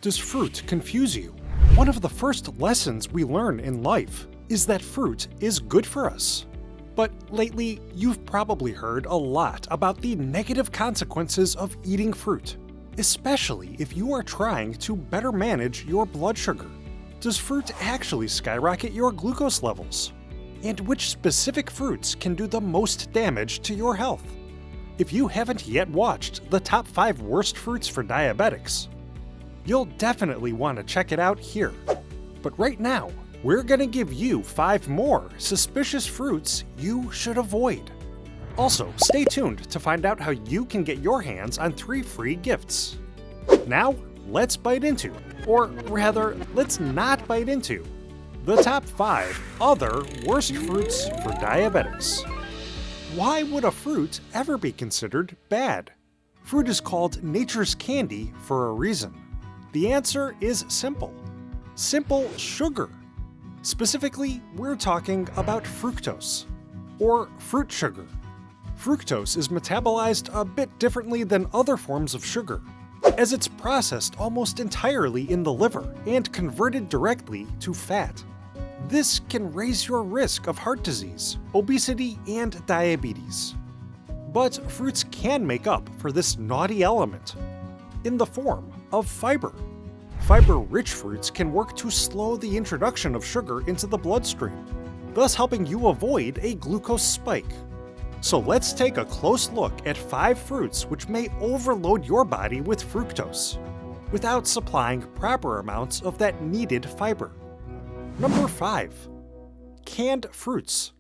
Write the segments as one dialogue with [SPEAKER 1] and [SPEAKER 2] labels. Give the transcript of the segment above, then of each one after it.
[SPEAKER 1] Does fruit confuse you? One of the first lessons we learn in life is that fruit is good for us. But lately, you've probably heard a lot about the negative consequences of eating fruit, especially if you are trying to better manage your blood sugar. Does fruit actually skyrocket your glucose levels? And which specific fruits can do the most damage to your health? If you haven't yet watched the top 5 worst fruits for diabetics, you'll definitely want to check it out here. But right now, we're gonna give you 5 more suspicious fruits you should avoid. Also, stay tuned to find out how you can get your hands on 3 free gifts. Now, let's bite into, or rather, let's not bite into, the top 5 other worst fruits for diabetics. Why would a fruit ever be considered bad? Fruit is called nature's candy for a reason. The answer is simple. Simple sugar. Specifically, we're talking about fructose, or fruit sugar. Fructose is metabolized a bit differently than other forms of sugar, as it's processed almost entirely in the liver and converted directly to fat. This can raise your risk of heart disease, obesity, and diabetes. But fruits can make up for this naughty element in the form of fiber. Fiber-rich fruits can work to slow the introduction of sugar into the bloodstream, thus helping you avoid a glucose spike. So let's take a close look at 5 fruits which may overload your body with fructose, without supplying proper amounts of that needed fiber. Number 5. Canned fruits.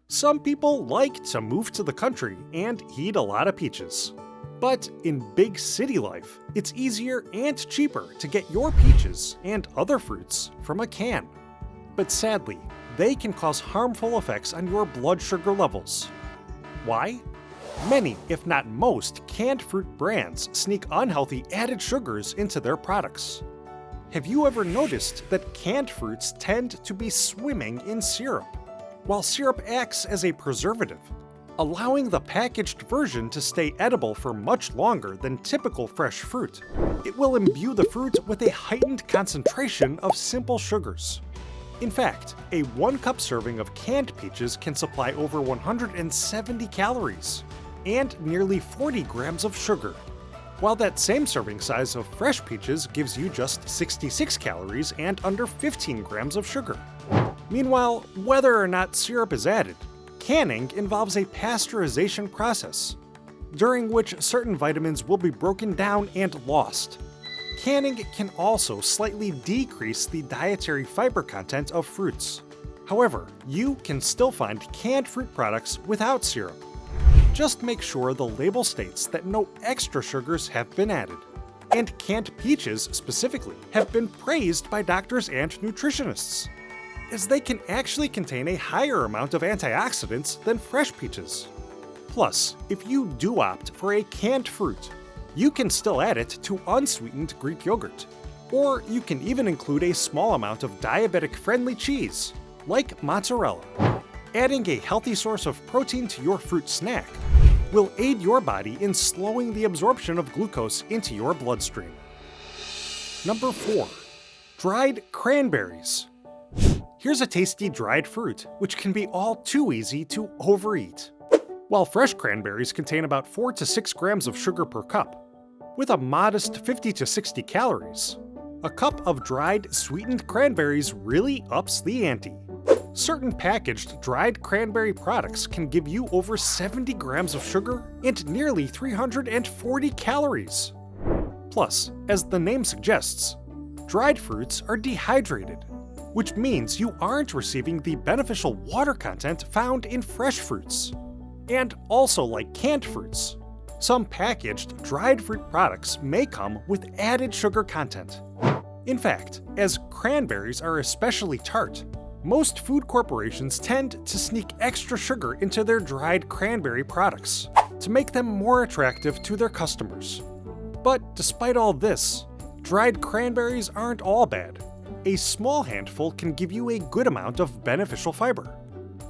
[SPEAKER 1] Some people like to move to the country and eat a lot of peaches. But in big city life, it's easier and cheaper to get your peaches and other fruits from a can. But sadly, they can cause harmful effects on your blood sugar levels. Why? Many, if not most, canned fruit brands sneak unhealthy added sugars into their products. Have you ever noticed that canned fruits tend to be swimming in syrup? While syrup acts as a preservative, allowing the packaged version to stay edible for much longer than typical fresh fruit, it will imbue the fruit with a heightened concentration of simple sugars. In fact, a 1-cup serving of canned peaches can supply over 170 calories and nearly 40 grams of sugar, while that same serving size of fresh peaches gives you just 66 calories and under 15 grams of sugar. Meanwhile, whether or not syrup is added, canning involves a pasteurization process, during which certain vitamins will be broken down and lost. Canning can also slightly decrease the dietary fiber content of fruits. However, you can still find canned fruit products without syrup. Just make sure the label states that no extra sugars have been added. And canned peaches, specifically, have been praised by doctors and nutritionists, as they can actually contain a higher amount of antioxidants than fresh peaches. Plus, if you do opt for a canned fruit, you can still add it to unsweetened Greek yogurt. Or you can even include a small amount of diabetic-friendly cheese, like mozzarella. Adding a healthy source of protein to your fruit snack will aid your body in slowing the absorption of glucose into your bloodstream. Number 4. Dried cranberries. Here's a tasty dried fruit, which can be all too easy to overeat. While fresh cranberries contain about 4 to 6 grams of sugar per cup, with a modest 50 to 60 calories, a cup of dried sweetened cranberries really ups the ante. Certain packaged dried cranberry products can give you over 70 grams of sugar and nearly 340 calories. Plus, as the name suggests, dried fruits are dehydrated, which means you aren't receiving the beneficial water content found in fresh fruits. And also like canned fruits, some packaged dried fruit products may come with added sugar content. In fact, as cranberries are especially tart, most food corporations tend to sneak extra sugar into their dried cranberry products to make them more attractive to their customers. But despite all this, dried cranberries aren't all bad. A small handful can give you a good amount of beneficial fiber,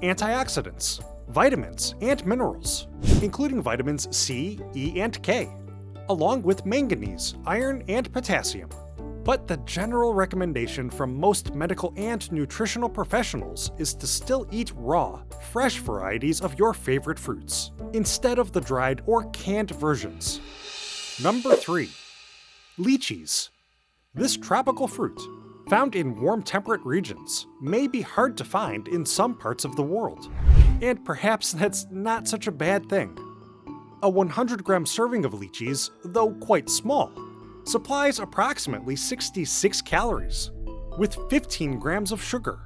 [SPEAKER 1] antioxidants, vitamins, and minerals, including vitamins C, E, and K, along with manganese, iron, and potassium. But the general recommendation from most medical and nutritional professionals is to still eat raw, fresh varieties of your favorite fruits, instead of the dried or canned versions. Number 3. Lychees. This tropical fruit, found in warm temperate regions, may be hard to find in some parts of the world. And perhaps that's not such a bad thing. A 100-gram serving of lychees, though quite small, supplies approximately 66 calories, with 15 grams of sugar.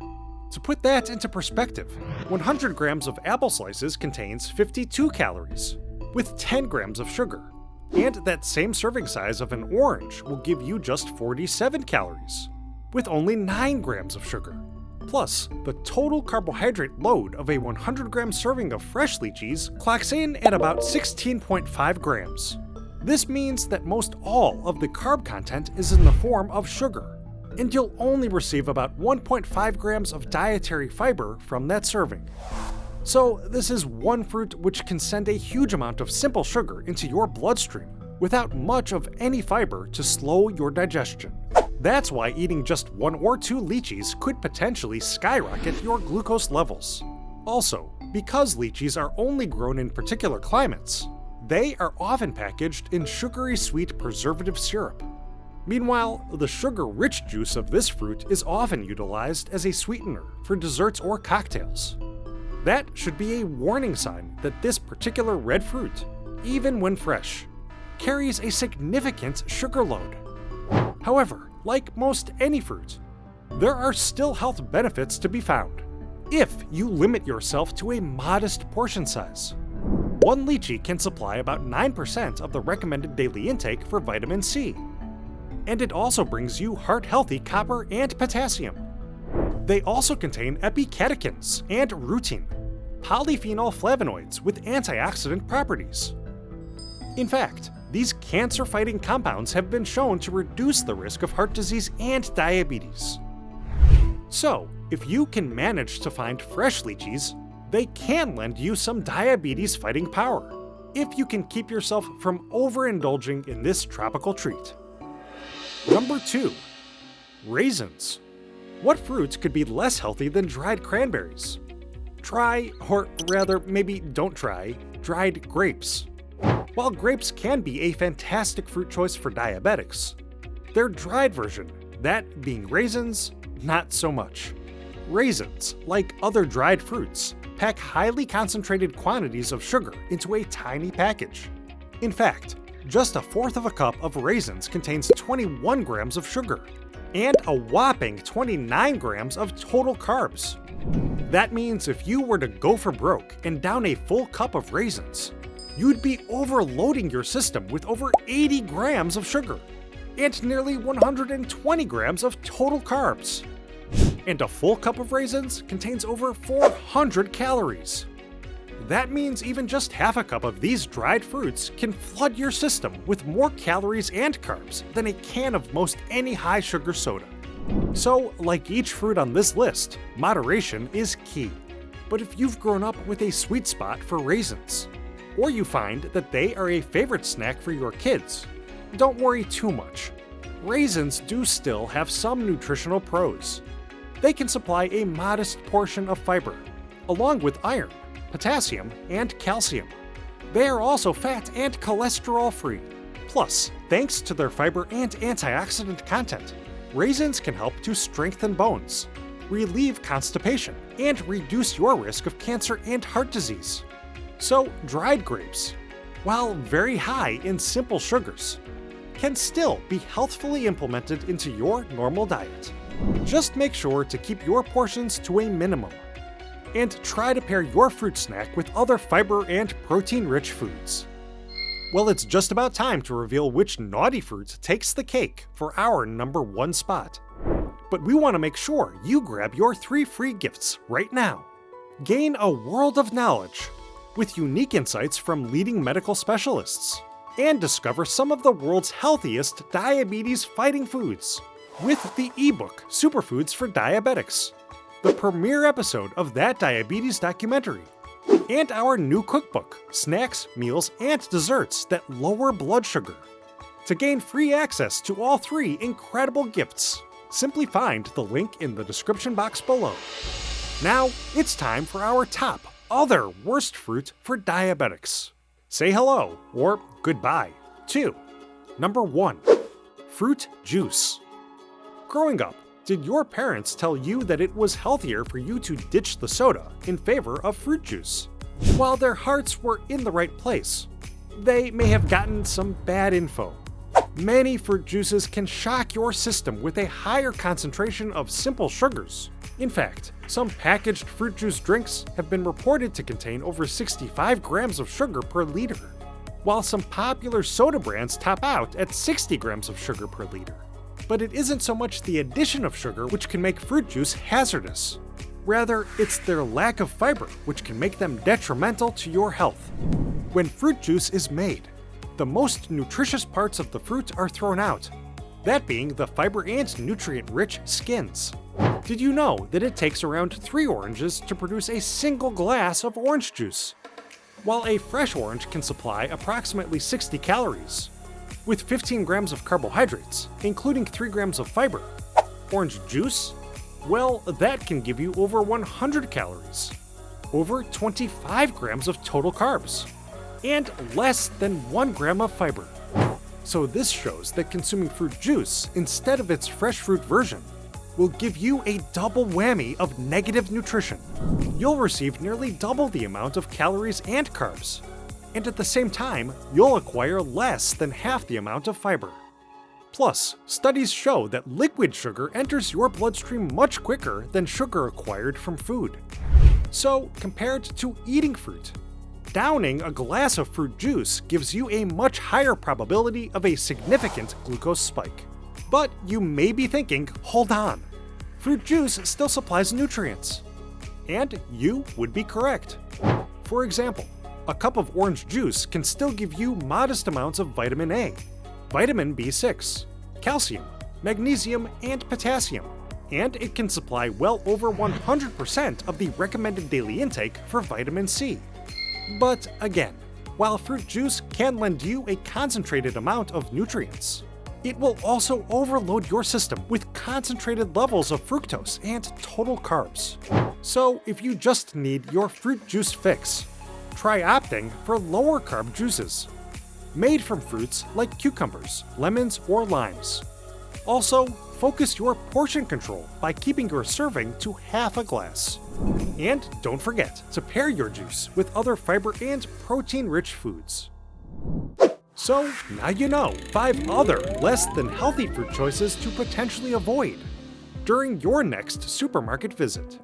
[SPEAKER 1] To put that into perspective, 100 grams of apple slices contains 52 calories, with 10 grams of sugar. And that same serving size of an orange will give you just 47 calories, with only 9 grams of sugar. Plus, the total carbohydrate load of a 100-gram serving of fresh lychees clocks in at about 16.5 grams. This means that most all of the carb content is in the form of sugar, and you'll only receive about 1.5 grams of dietary fiber from that serving. So this is one fruit which can send a huge amount of simple sugar into your bloodstream without much of any fiber to slow your digestion. That's why eating just 1 or 2 lychees could potentially skyrocket your glucose levels. Also, because lychees are only grown in particular climates, they are often packaged in sugary sweet preservative syrup. Meanwhile, the sugar-rich juice of this fruit is often utilized as a sweetener for desserts or cocktails. That should be a warning sign that this particular red fruit, even when fresh, carries a significant sugar load. However, like most any fruit, there are still health benefits to be found if you limit yourself to a modest portion size. 1 lychee can supply about 9% of the recommended daily intake for vitamin C. And it also brings you heart-healthy copper and potassium. They also contain epicatechins and rutin, polyphenol flavonoids with antioxidant properties. In fact, these cancer-fighting compounds have been shown to reduce the risk of heart disease and diabetes. So, if you can manage to find fresh lychees, they can lend you some diabetes-fighting power, if you can keep yourself from overindulging in this tropical treat. Number 2. Raisins. What fruits could be less healthy than dried cranberries? Try, or rather maybe don't try, dried grapes. While grapes can be a fantastic fruit choice for diabetics, their dried version, that being raisins, not so much. Raisins, like other dried fruits, pack highly concentrated quantities of sugar into a tiny package. In fact, just 1/4 of a cup of raisins contains 21 grams of sugar, and a whopping 29 grams of total carbs. That means if you were to go for broke and down a full cup of raisins, you'd be overloading your system with over 80 grams of sugar, and nearly 120 grams of total carbs. And a full cup of raisins contains over 400 calories. That means even just half a cup of these dried fruits can flood your system with more calories and carbs than a can of most any high sugar soda. So, like each fruit on this list, moderation is key. But if you've grown up with a sweet spot for raisins, or you find that they are a favorite snack for your kids, don't worry too much. Raisins do still have some nutritional pros. They can supply a modest portion of fiber, along with iron, potassium, and calcium. They are also fat and cholesterol-free. Plus, thanks to their fiber and antioxidant content, raisins can help to strengthen bones, relieve constipation, and reduce your risk of cancer and heart disease. So, dried grapes, while very high in simple sugars, can still be healthfully implemented into your normal diet. Just make sure to keep your portions to a minimum, and try to pair your fruit snack with other fiber and protein-rich foods. Well, it's just about time to reveal which naughty fruit takes the cake for our number 1 spot. But we want to make sure you grab your 3 free gifts right now. Gain a world of knowledge with unique insights from leading medical specialists, and discover some of the world's healthiest diabetes-fighting foods with the ebook Superfoods for Diabetics, the premiere episode of that diabetes documentary, and our new cookbook, Snacks, Meals, and Desserts That Lower Blood Sugar. To gain free access to all 3 incredible gifts, simply find the link in the description box below. Now, it's time for our top other worst fruit for diabetics. Say hello or goodbye to number 1. Fruit juice. Growing up, did your parents tell you that it was healthier for you to ditch the soda in favor of fruit juice? While their hearts were in the right place, they may have gotten some bad info. Many fruit juices can shock your system with a higher concentration of simple sugars. In fact, some packaged fruit juice drinks have been reported to contain over 65 grams of sugar per liter, while some popular soda brands top out at 60 grams of sugar per liter. But it isn't so much the addition of sugar which can make fruit juice hazardous. Rather, it's their lack of fiber which can make them detrimental to your health. When fruit juice is made, the most nutritious parts of the fruit are thrown out, that being the fiber and nutrient-rich skins. Did you know that it takes around 3 oranges to produce a single glass of orange juice? While a fresh orange can supply approximately 60 calories, with 15 grams of carbohydrates, including 3 grams of fiber. Orange juice? Well, that can give you over 100 calories, over 25 grams of total carbs, and less than 1 gram of fiber. So this shows that consuming fruit juice instead of its fresh fruit version will give you a double whammy of negative nutrition. You'll receive nearly double the amount of calories and carbs, and at the same time, you'll acquire less than half the amount of fiber. Plus, studies show that liquid sugar enters your bloodstream much quicker than sugar acquired from food. So, compared to eating fruit, downing a glass of fruit juice gives you a much higher probability of a significant glucose spike. But you may be thinking, hold on, fruit juice still supplies nutrients. And you would be correct. For example, a cup of orange juice can still give you modest amounts of vitamin A, vitamin B6, calcium, magnesium, and potassium, and it can supply well over 100% of the recommended daily intake for vitamin C. But again, while fruit juice can lend you a concentrated amount of nutrients, it will also overload your system with concentrated levels of fructose and total carbs. So if you just need your fruit juice fix, try opting for lower carb juices, made from fruits like cucumbers, lemons, or limes. Also, focus your portion control by keeping your serving to half a glass. And don't forget to pair your juice with other fiber and protein-rich foods. So now you know 5 other less than healthy fruit choices to potentially avoid during your next supermarket visit.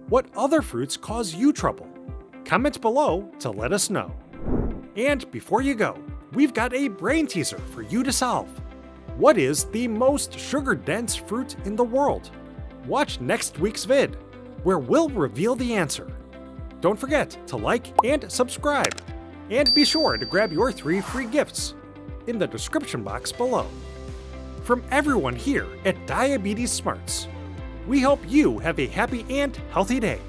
[SPEAKER 1] What other fruits cause you trouble? Comment below to let us know. And before you go, we've got a brain teaser for you to solve. What is the most sugar-dense fruit in the world? Watch next week's vid, where we'll reveal the answer. Don't forget to like and subscribe, and be sure to grab your 3 free gifts in the description box below. From everyone here at Diabetes Smarts, we hope you have a happy and healthy day.